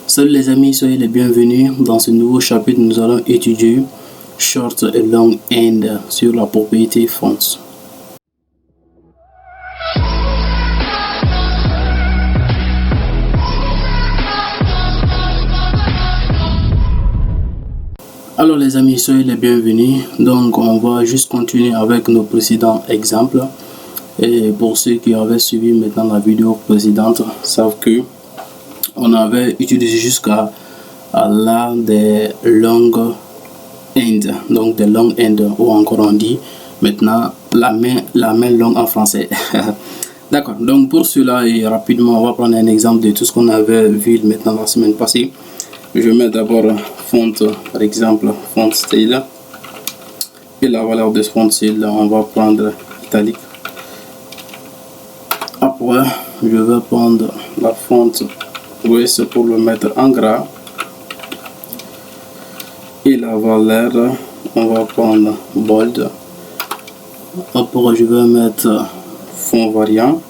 Salut les amis, soyez les bienvenus. Dans ce nouveau chapitre, nous allons étudier short et long end sur la propriété fonds. Alors les amis, soyez les bienvenus. Donc on va juste continuer avec nos précédents exemples. Et pour ceux qui avaient suivi maintenant la vidéo précédente, savent que on avait utilisé jusqu'à là des long end, donc des long end, ou encore on dit maintenant la main longue en français. D'accord, donc pour cela et rapidement on va prendre un exemple de tout ce qu'on avait vu maintenant la semaine passée. Je mets d'abord font, par exemple font style, et la valeur de font style on va prendre italique. Après je vais prendre la fonte West pour le mettre en gras, et la valeur on va prendre bold. Après je vais mettre fond variant,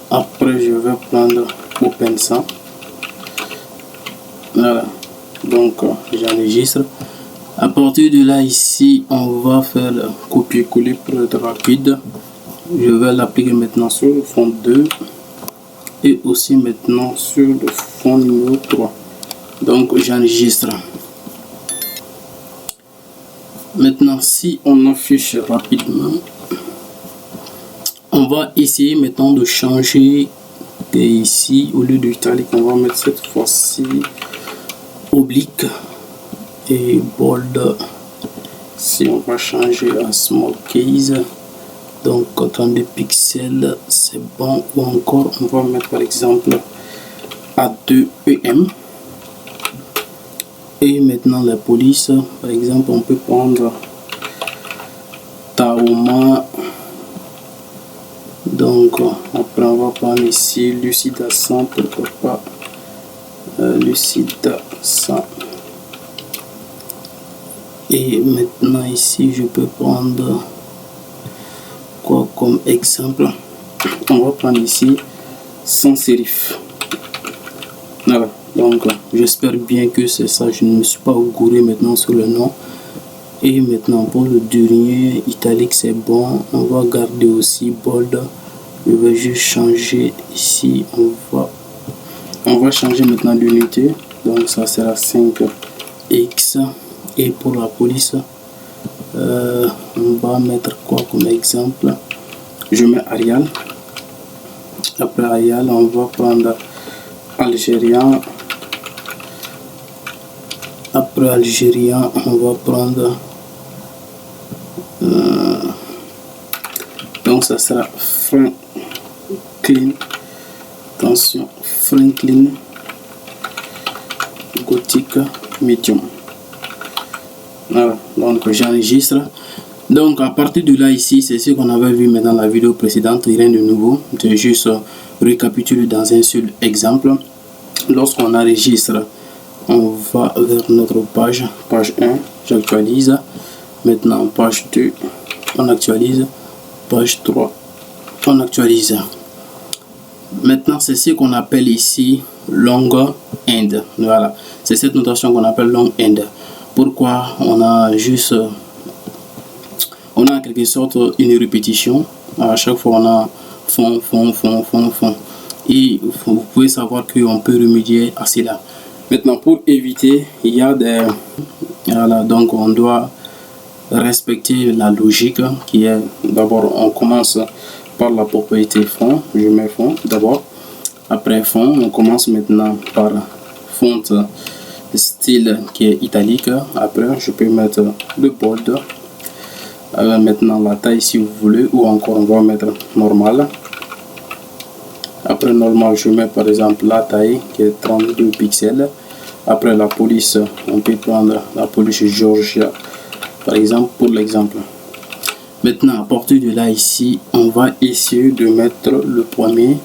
après je vais prendre open sans. Voilà, donc j'enregistre. À partir de là, ici on va faire copier-coller pour être rapide. Je vais l'appliquer maintenant sur le fond 2 et aussi maintenant sur le fond numéro 3. Donc j'enregistre. Maintenant si on affiche rapidement, on va essayer maintenant de changer. Et ici au lieu de italique on va mettre cette fois-ci oblique et bold. Si on va changer à small case, donc 32 pixels c'est bon, ou encore on va mettre par exemple à 2 EM. Et maintenant la police, par exemple on peut prendre Taoma. Donc après on va prendre ici lucide à 100, pourquoi pas lucide à 100. Et maintenant ici je peux prendre quoi comme exemple, on va prendre ici sans sérif. Voilà, donc j'espère bien que c'est ça, je ne me suis pas gouré maintenant sur le nom. Et maintenant pour le dernier italique c'est bon, on va garder aussi bold. Je vais juste changer ici, on va changer maintenant l'unité, donc ça sera 5x. Et pour la police on va mettre quoi comme exemple, je mets Arial. Après Arial on va prendre algérien. Après algérien on va prendre donc ça sera Franklin. Attention, Franklin gothique medium. Voilà, donc j'enregistre. Donc à partir de là ici c'est ce qu'on avait vu maintenant dans la vidéo précédente, rien de nouveau, c'est juste récapituler dans un seul exemple. Lorsqu'on enregistre on va vers notre page 1, j'actualise. Maintenant page 2 on actualise, page 3 on actualise. Maintenant c'est ce qu'on appelle ici long end. Voilà, c'est cette notation qu'on appelle long end. Pourquoi on a juste on a en quelque sorte une répétition, à chaque fois on a fond. Et vous pouvez savoir qu'on peut remédier à cela. Maintenant pour éviter, il y a des, voilà, donc on doit respecter la logique qui est d'abord on commence par la propriété fond. Je mets fond d'abord, après fond on commence maintenant par font style qui est italique. Après je peux mettre le bold, maintenant la taille si vous voulez, ou encore on va mettre normal. Après normal je mets par exemple la taille qui est 32 pixels. Après la police on peut prendre la police Georgia par exemple pour l'exemple. Maintenant à partir de là ici on va essayer de mettre le premier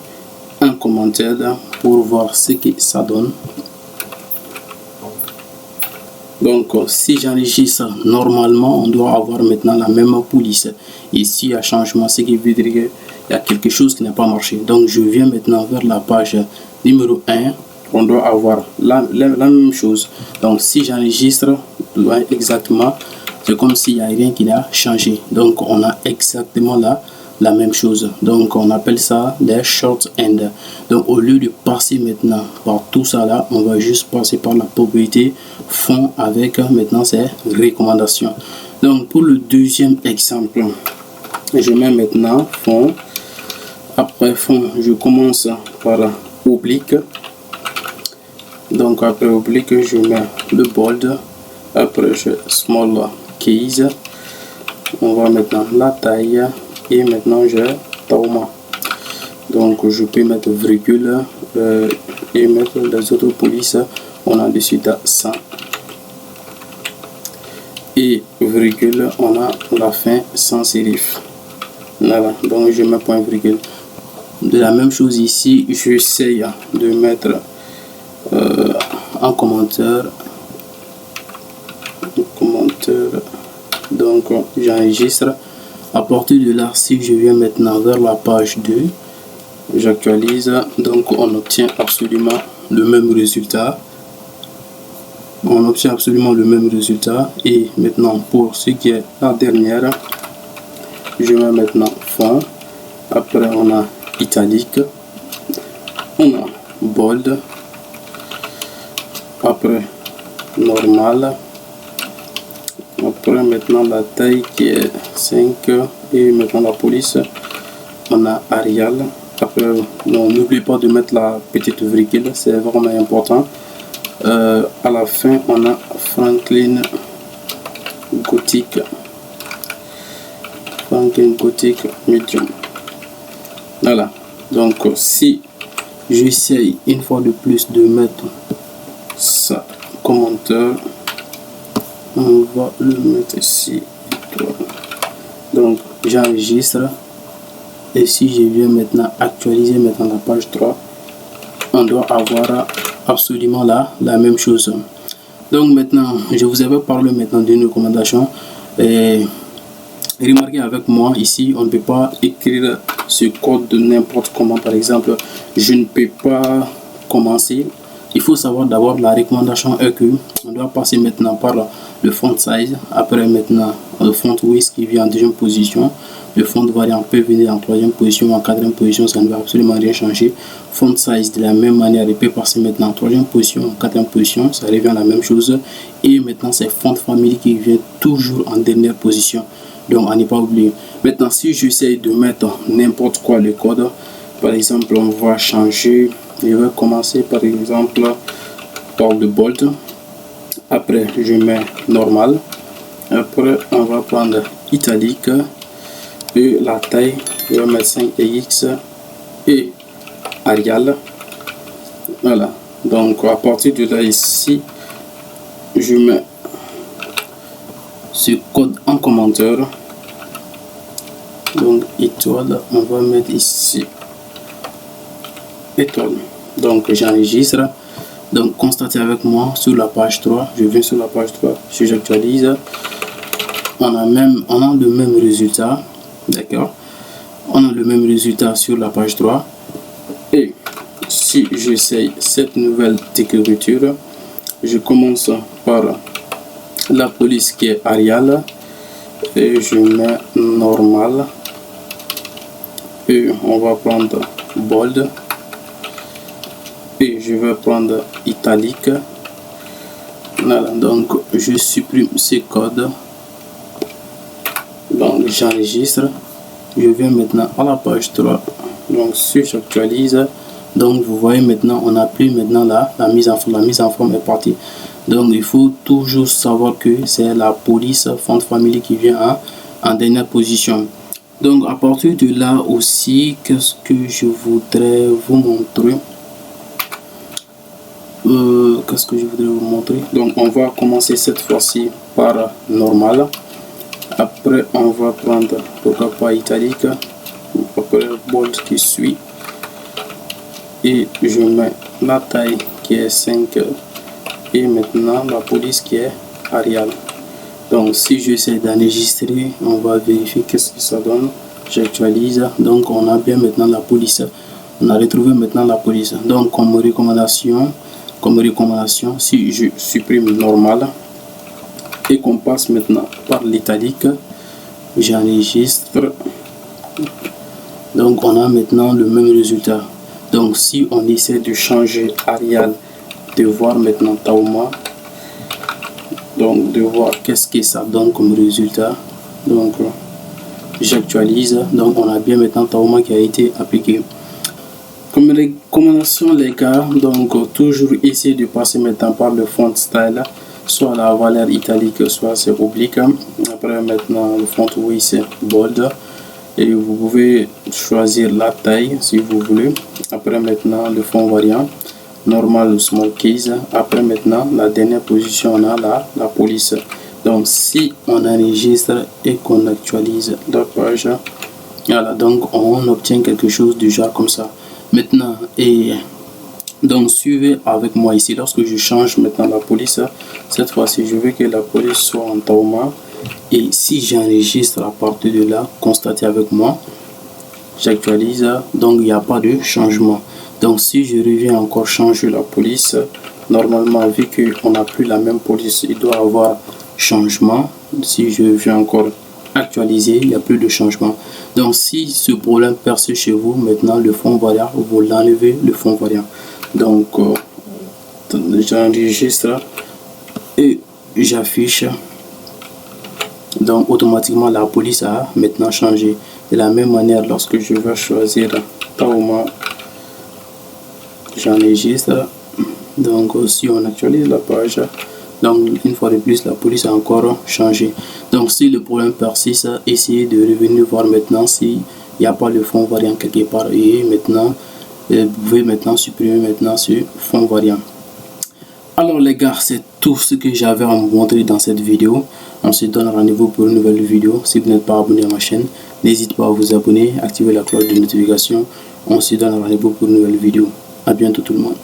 en commentaire pour voir ce que ça donne. Donc si j'enregistre normalement on doit avoir maintenant la même police. Ici à changement, ce qui veut dire il y a quelque chose qui n'a pas marché. Donc je viens maintenant vers la page numéro 1. On doit avoir la même chose. Donc si j'enregistre exactement, c'est comme s'il n'y a rien qui n'a changé. Donc on a exactement la même chose. Donc on appelle ça des short end. Donc au lieu de passer maintenant par tout ça là, on va juste passer par la propriété fond avec maintenant ces recommandations. Donc pour le deuxième exemple, je mets maintenant fond. Après fond, je commence par oblique. Donc après oblique, je mets le bold. Après je small case. On va maintenant la taille. Et maintenant je trauma. Donc je peux mettre virgule et mettre les autres polices. On a dessus à 100. Et virgule, on a la fin sans sérif. Voilà, donc je mets point virgule. De la même chose ici, j'essaye de mettre un commentaire. Donc j'enregistre. À partir de là, si je viens maintenant vers la page 2, j'actualise, donc on obtient absolument le même résultat. Et maintenant pour ce qui est la dernière, je mets maintenant fond. Après on a italique, on a bold, après normal. Après maintenant la taille qui est 5 et maintenant la police, on a Arial. Après n'oubliez pas de mettre la petite virgule, c'est vraiment important. À la fin on a Franklin Gothic medium. Voilà, donc si j'essaye une fois de plus de mettre ça commentaire, on va le mettre ici. Donc j'enregistre, et si je viens maintenant actualiser maintenant la page 3, on doit avoir absolument la même chose. Donc maintenant je vous avais parlé maintenant d'une recommandation, et remarquez avec moi ici, on ne peut pas écrire ce code de n'importe comment. Par exemple, je ne peux pas commencer. Il faut savoir d'abord la recommandation est que on doit passer maintenant par le font size. Après maintenant le font width qui vient en deuxième position. Le font variant peut venir en troisième position, en quatrième position, ça ne va absolument rien changer. Font size de la même manière, il peut passer maintenant en troisième position, en quatrième position, ça revient à la même chose. Et maintenant c'est font family qui vient toujours en dernière position. Donc à ne pas oublier. Maintenant si j'essaie de mettre n'importe quoi le code, par exemple on va changer, je vais commencer par exemple par le bold. Après je mets normal. Après on va prendre italique. Et la taille, je vais mettre 5x et Arial. Voilà, donc à partir de là ici, je mets ce code en commentaire. Donc étoile, on va mettre ici étoile. Donc j'enregistre. Donc constatez avec moi sur la page 3, je viens sur la page 3, si j'actualise, on a le même résultat. D'accord, on a le même résultat sur la page 3. Et si j'essaye cette nouvelle écriture, je commence par la police qui est Arial et je mets normal, et on va prendre bold et je vais prendre italique. Voilà, donc je supprime ces codes. Donc j'enregistre, je viens maintenant à la page 3, donc si j'actualise, donc vous voyez maintenant on n'a plus maintenant la mise en forme est partie. Donc il faut toujours savoir que c'est la police font family qui vient en dernière position. Donc à partir de là aussi, qu'est-ce que je voudrais vous montrer, donc on va commencer cette fois-ci par normal. Après on va prendre pourquoi pas italique, après bold qui suit, et je mets la taille qui est 5 et maintenant la police qui est Arial. Donc si j'essaie d'enregistrer, on va vérifier qu'est-ce que ça donne. J'actualise. Donc on a bien maintenant la police. On a retrouvé maintenant la police. Donc comme recommandation, si je supprime normal et qu'on passe maintenant par l'italique, j'enregistre. Donc on a maintenant le même résultat. Donc si on essaie de changer Arial, de voir maintenant Tahoma, donc de voir qu'est-ce que ça donne comme résultat. Donc j'actualise. Donc on a bien maintenant Tahoma qui a été appliqué. Comme recommandation les gars, donc toujours essayer de passer maintenant par le font style, soit la valeur italique, soit c'est oblique. Après maintenant le font oui c'est bold, et vous pouvez choisir la taille si vous voulez. Après maintenant le fond variant, normal small case. Après maintenant la dernière position on a la police. Donc si on enregistre et qu'on actualise la page, voilà, donc on obtient quelque chose du genre comme ça. Maintenant, et donc suivez avec moi ici. Lorsque je change maintenant la police, cette fois-ci je veux que la police soit en Tahoma, et si j'enregistre à partir de là, constatez avec moi, j'actualise. Donc il n'y a pas de changement. Donc si je reviens encore changer la police, normalement vu qu'on n'a plus la même police, il doit avoir changement. Si je viens encore actualiser, il n'y a plus de changement. Donc si ce problème persiste chez vous, maintenant le fond variant, vous l'enlevez le fond variant. Donc j'enregistre et j'affiche. Donc automatiquement la police a maintenant changé. De la même manière, lorsque je vais choisir Tahoma, j'enregistre. Donc si on actualise la page, donc une fois de plus la police a encore changé. Donc si le problème persiste, essayez de revenir voir maintenant s'il n'y a pas le fond variant quelque part, et maintenant vous pouvez maintenant supprimer maintenant ce fond variant. Alors les gars, c'est tout ce que j'avais à vous montrer dans cette vidéo. On se donne rendez-vous pour une nouvelle vidéo. Si vous n'êtes pas abonné à ma chaîne, n'hésitez pas à vous abonner, activer la cloche de notification. On se donne rendez-vous pour une nouvelle vidéo. À bientôt tout le monde.